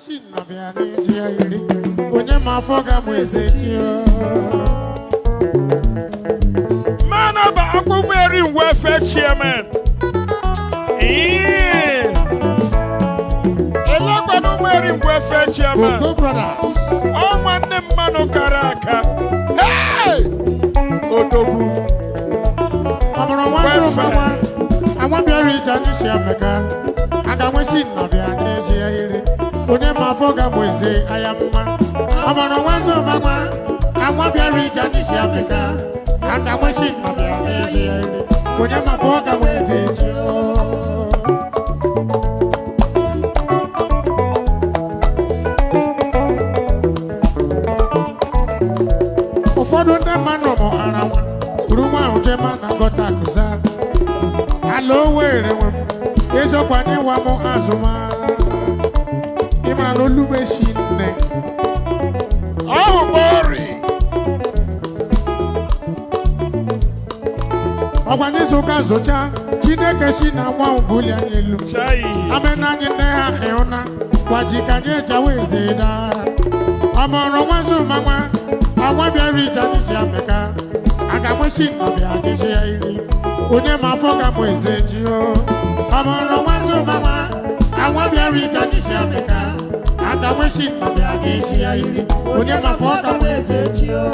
machine na bịa n'ezi ya iri onye ma afọ ga mụ eze chi mana ba akwụmeri welfare chairman elekwanu meri welfare chairman Bongo brothers ọ nwanne mmanụ kara aka odogwu ọmụrụ nwazi ụfọdụ agwa bịara ije anyị si ameka aga nwesi nna bịa n'ezi ya iri onye ma afọ ga mụ eze aya mma ọmụrụ nwazi ụfọdụ agwa bịara ije anyị si ameka aga nwesi nna bịa n'ezi ya iri onye ma afọ ga mụ eze chi ụfọdụ ndị mmanụ mụ ara nwa buru nwa ahụ jee ma na gọta akụza ala Owerri nwe m eziokwu anyị nwa m azụma ịmara na olugbeshi nne ọhụ gbori ọgwa n'izu ụka zụcha Chineke si na nwa ahụ buli anyị elu chai amena anyị nne ha ịhụna gwaji ka anyị ejawa eze daa ọmụrụ nwazi ụmanwa agwa bịara ije anyị si ameka aga nwesi nna bịa dịzi ya iri onye ma afọ ga mụ eze ji o ọmụrụ nwazi ụmanwa agwa bịara ije anyị si ameka aga nwesi nna bịa dịzi ya iri onye ma afọ ga mụ eze ji o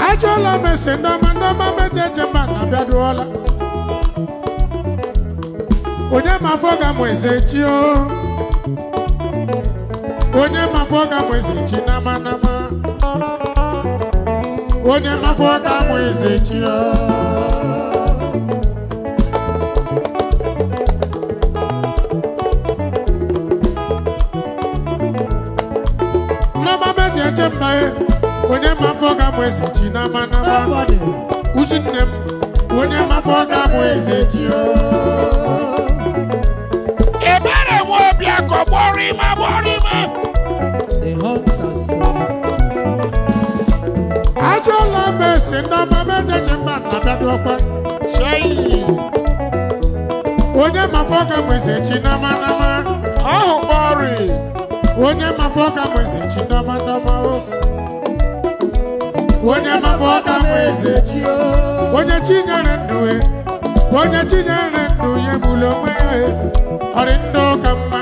ajọla mese ndọma mejeje mba na bịaduola onye ma afọ ga mụ eze chi o onye ma afọ ga mụ eze chi nama onye ma afọ ga mụ eze chi o ndọma mejeje mba onye ma afọ ga mụ eze chi nama uchi nne m onye ma afọ ga mụ eze chi o Ebere Nwaobiakor gborima ajọla mesi ndọma mejeje mba na bịaduokwa chai onye ma afọ ga mụ eze chi nama ọhụ gbori onye ma afọ ga mụ eze chi nama o onye ma afọ ga mụ eze chi o onye chinyere ndụ onye chinyere ndụ ya bụlụ onwe ya ọrị ndụ ka mma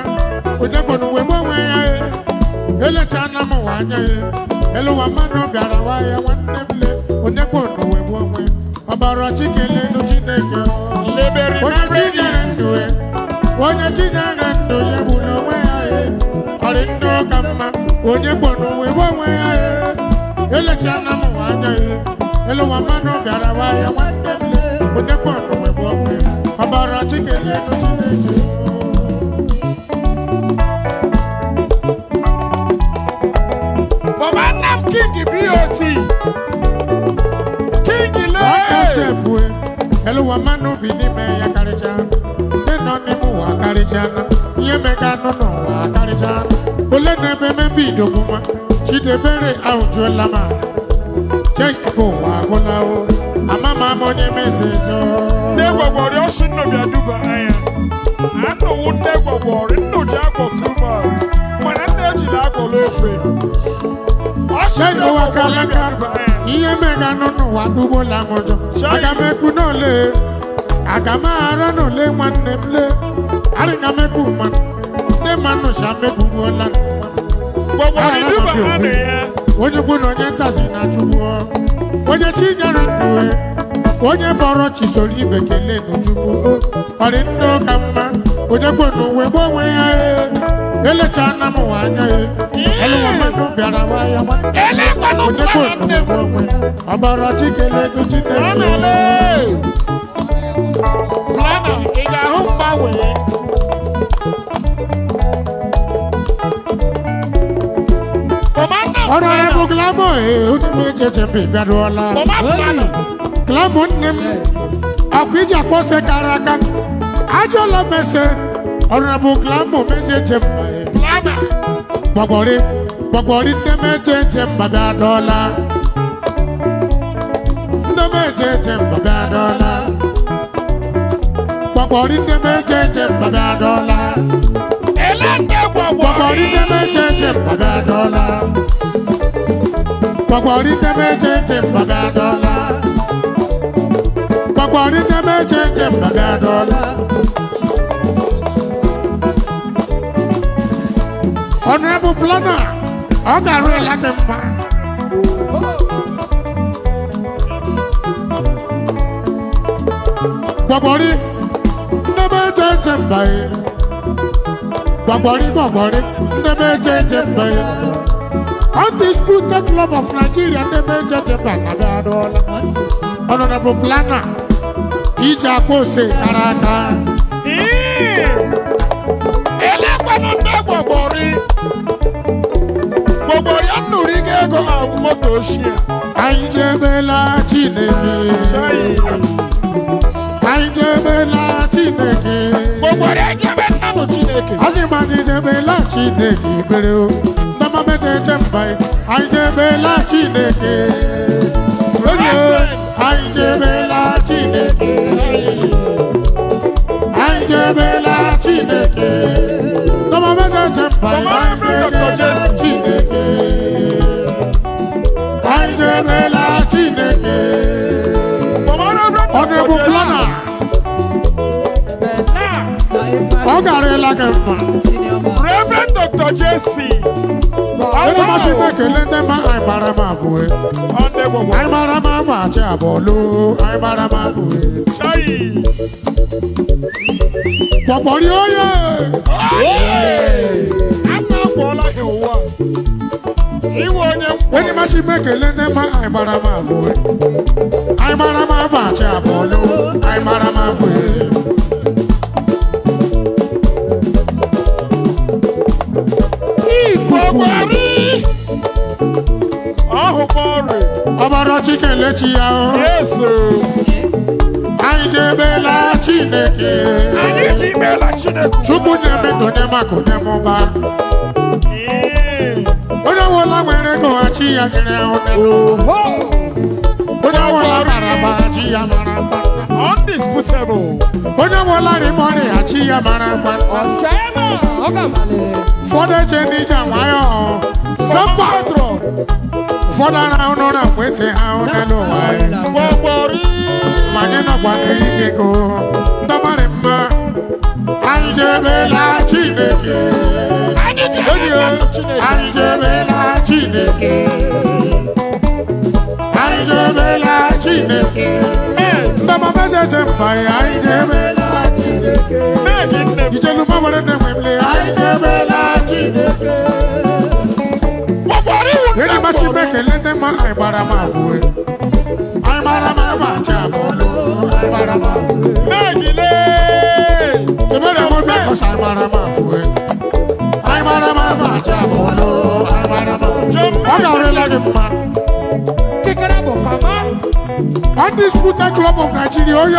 onye kpọrọ uwe onwe ya elechana m ụwa anya ya elu ụwa mmadụ bịara wa ya nwanne m le onye kpọrọ uwe onwe ọbara chikele elu Chineke onye chinyere ndụ onye chinyere ndụ ya bụlụ onwe ya ọrị ndụ ka mma onye kpọrọ uwe onwe ya elechana m ụwa anya ya elu ụwa mmadụ bịara wa ya nwanne m le onye kpọrọ uwe onwe ọbara chikele elu Chineke Bomanam King BOT King le Sefue elu wa manu bi ni me ya karicha de no ni mu wa karicha na ye me ka no no wa karicha ole na be me bi doguma Chidebere aujo lama che ko wa gola o amama mo ni mesezo ne gwagwori osun no bi aduba aya ando wo ne gwagwori no ja go too much mana ne ji la go lofe che ko wa kalaka iye me ka no no wa dubo la mojo aga me ku no le aga ma ara no le nwanne m le ari ga me ku man ne manu sha me ku bola gwagwori duba ane ya onye kwu na onye ntazi na chukwu onye chinyere ndụ onye bọrọ chisoro ibe kelee n'chukwu ọrị ndụ ka mma onye kwu na uwe gbo onwe ya elechana m ụwa anya eluwa mmadụ bịara wa ya onye kwu na uwe gbo onwe ọbọrọ chikele ego Chineke Plana ị ga-ahụ mgbanwe ọrụ ọrụ bụ glamo onye na-echeche mbe bịaruola glamo nne m akwa iji akpọse kara aka ajọla mese ọrụ bụ glamo mejeche mba gbọgbọrị nne mejeche mba bịaruola mejeje mbaga dola. Gbọ̀gbọ̀rí ndé mejeje mbaga dola. Gbọ̀gbọ̀rí ndé mejeje mbaga dola. Gbọ̀gbọ̀rí ndé mejeje mbaga dola. Gbọ̀gbọ̀rí ndé mejeje mbaga dola. Honorable Planner, ọ̀gáru ìlàkẹ́ mma. Gbọ̀gbọ̀rí ndé mejeje mbaye. Gbọ̀gbọ̀rí ndé mejeje mbaye. Undisputed Club of Nigeria ndé mejeje mbaga dola. Honorable Planner, ìjà kò ṣe karaka. Elekwanu nne Gbọ̀gbọ̀rí. Gbọ̀gbọ̀rí anụrụ ike ego ahụ moto ochie. Anyị jebela Chineke. Anyị jebela Chineke. Gbọ̀gbọ̀rí ejebe nnanụ Chineke. Asị m anyị jebela Chineke ibere o. Ndọma mejeje mba anyị jebela Chineke. Onye anyị jebela Chineke. Anyị jebela Chineke. Ndọma mejeje mba anyị jebela Chineke. Anyị jebela Chineke. Honorable Planner. Ọ gara ịlaga mma. Reverend Dr. J.C. Onye masị m ekele ndị mma anyị mara m abụọ. Anyị mara m afọ achị abụọ loo. Anyị mara m abụọ. Gbọ̀gbọ̀rí onye. Anụ akwụọla gị ụwa. Iwe onye mkpọ. Onye masị m ekele ndị mma anyị mara m abụọ. Anyị mara m afọ achị abụọ loo. Anyị mara m abụọ. Gbọ̀gbọ̀rí. Ọhụkwa ọrị. Ọbara Chikelechi ya o. Yesu. Anyị jebela Chineke. Anyị jebela Chineke. Chukwu na-eme ndụ na-emakụ na-emụba. Onye ọbụla nwere ego achị ya nyere ya onelu. Onye ọbụla rara ma achị ya mara mma. Undisputable. Onye ọbụla rịbọrị achị ya mara mma. Ụfọdụ eche n'ije nwayọ. Sọmpa. Ụfọdụ ara ọnụ na mgbete ha onelu ụwa ya. Gbọ̀gbọ̀rí. Ma anyị nọkwa n'erike ego. Ndọmarị mma. Anyị jebela Chineke. Anyị jebela Chineke. Anyị jebela Chineke. Ndọma mejeje mba ya anyị jebela Chineke. Ijelu mawere na-enwemle anyị jebela Chineke. Eri masị m ekele ndị mma anyị gbara m afụwe. Anyị gbara m afọ achị abụọ loo. Anyị gbara m afụwe. Ebere Nwaobiakor anyị gbara m afụwe. Anyị gbara m afọ achị abụọ loo. Anyị gbara m afụwe. Ọ ga-arịla gị mma. Undisputed Club of Nigeria oye.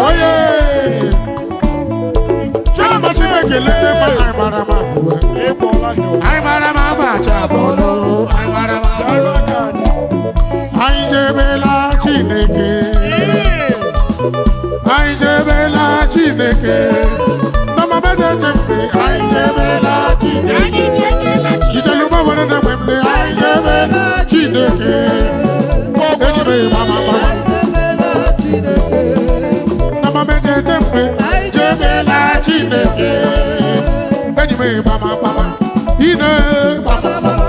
Oye. Eri masị m ekele ndị mma anyị gbara m afụwe. Anyị gbara m afọ achị abụọ loo. Anyị gbara m afụwe. Anyị jebela Chineke. Anyị jebela Chineke. Ndọma mejeje mbe anyị jebela Chineke. Ijelu mawere na-enwemle anyị jebela Chineke. Ejibe mama mama. Ndọma mejeje mbe anyị jebela Chineke. Ejibe mama mama. Ine mama mama.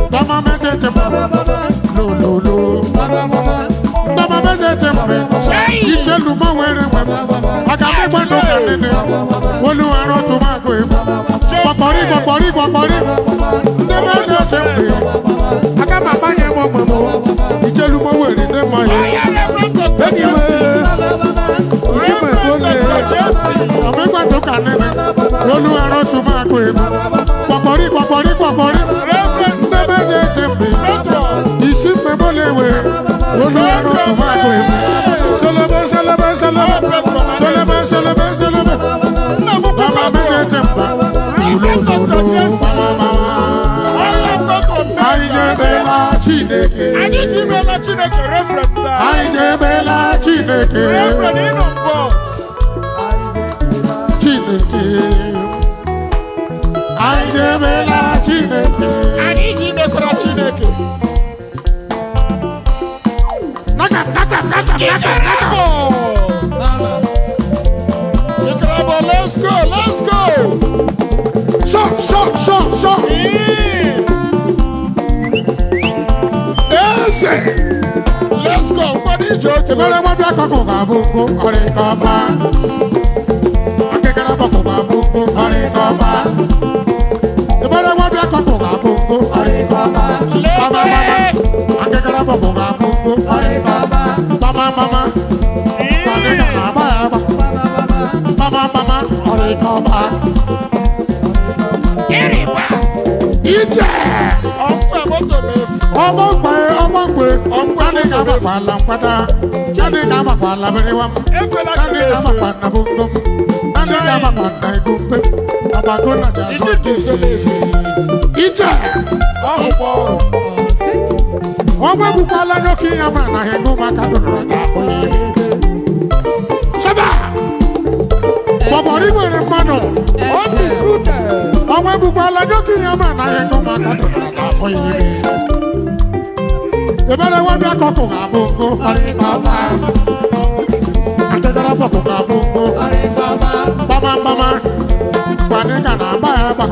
Ndọma mejeje mbe. Lo lo lo. Ndọma mejeje mbe. Ijelu mawere nwemle. Aga m egbe n'ụka nene. Olu arụ tụmakụ egwu. Gbọ̀gbọ̀rí. Ndị mejeje mbe. Aga m abanye m onwe m. Ijelu mawere ndị mmanya. Eji m isi m ebole. Amegbe n'ụka nene. Olu arụ tụmakụ egwu. Gbọ̀gbọ̀rí. Ndị mejeje mbe. Isi m ebole we. Olu arụ tụmakụ egwu. Selebe. Mama mejeje mba. Anyị jebela Chineke. Chineke reverend anyị jebela Chineke reverend ịnọ mbọ Chineke anyị jebela Chineke anyị ji mekwara Chineke naka let's go so eze let's go kwado ije otu Ebere Nwaobiakor ga-abụ nko ọrịkọba akịkara bọkụ ga-abụ nko ọrịkọba Ebere Nwaobiakor ga-abụ nko ọrịkọba mama akịkara bọkụ ga-abụ nko ọrịkọba mama adịga na-agba ya agba mama ọrịkọba ije ọgbọmgbe adịga agbakwala mkpata adịga agbakwala berewa m adịga agbakwana bongo m adịga agbakwana egombe ọgbago na jazọ ije ọgba egbukwala nyoke ya mara na ihe n'ụmụaka dụrụ ga-akpụ ya saba gbọgbọrọ igwere mmadụ ọgba egbukwala nyoke ya mara na ihe n'ụmụaka dụrụ ga-akpụ ya Ebere Nwaobiakor ga-abụ nko ọrịkọba akịkara bọkụ ga-abụ nko gbamgbama kwadịga na-agba ya agba